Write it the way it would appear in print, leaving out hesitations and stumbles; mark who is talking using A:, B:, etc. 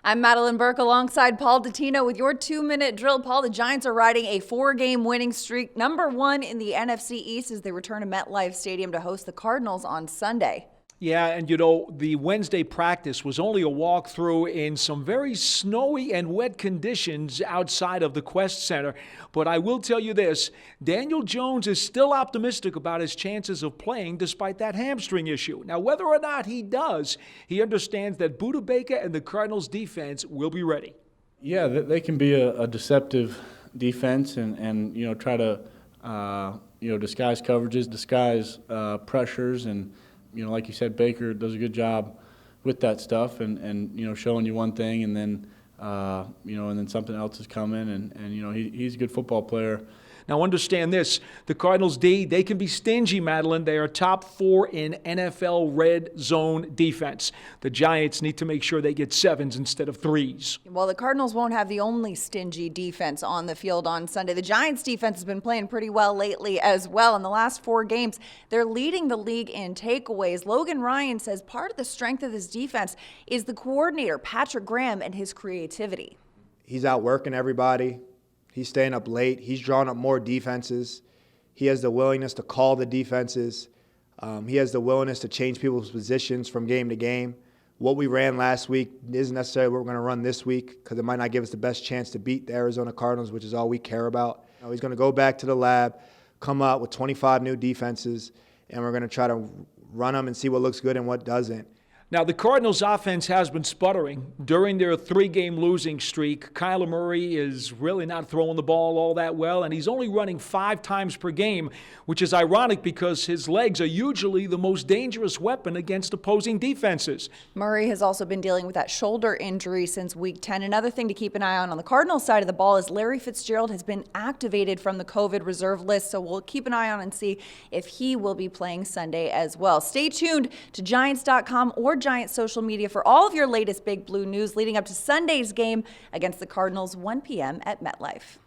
A: I'm Madelyn Burke alongside Paul Dottino with your 2-minute drill. Paul, the Giants are riding a 4-game winning streak, #1 in the NFC East as they return to MetLife Stadium to host the Cardinals on Sunday.
B: Yeah, and the Wednesday practice was only a walkthrough in some very snowy and wet conditions outside of the Quest Center. But I will tell you this, Daniel Jones is still optimistic about his chances of playing despite that hamstring issue. Now, whether or not he does, he understands that Budda Baker and the Cardinals defense will be ready.
C: Yeah, they can be a deceptive defense and try to disguise coverages, disguise pressures, and like you said, Baker does a good job with that stuff, and showing you one thing, and then and then something else is coming, and he's a good football player.
B: Now understand this, the Cardinals D, they can be stingy, Madelyn. They are top 4 in NFL red zone defense. The Giants need to make sure they get 7s instead of 3s.
A: Well, the Cardinals won't have the only stingy defense on the field on Sunday. The Giants defense has been playing pretty well lately as well. In the last 4 games, they're leading the league in takeaways. Logan Ryan says part of the strength of this defense is the coordinator, Patrick Graham, and his creativity.
D: He's outworking everybody. He's staying up late. He's drawing up more defenses. He has the willingness to call the defenses. He has the willingness to change people's positions from game to game. What we ran last week isn't necessarily what we're going to run this week because it might not give us the best chance to beat the Arizona Cardinals, which is all we care about. He's going to go back to the lab, come out with 25 new defenses, and we're going to try to run them and see what looks good and what doesn't.
B: Now, the Cardinals' offense has been sputtering. During their 3-game losing streak, Kyler Murray is really not throwing the ball all that well, and he's only running 5 times per game, which is ironic because his legs are usually the most dangerous weapon against opposing defenses.
A: Murray has also been dealing with that shoulder injury since Week 10. Another thing to keep an eye on the Cardinals side of the ball is Larry Fitzgerald has been activated from the COVID reserve list, so we'll keep an eye on and see if he will be playing Sunday as well. Stay tuned to Giants.com or Giants social media for all of your latest Big Blue news leading up to Sunday's game against the Cardinals, 1 p.m. at MetLife.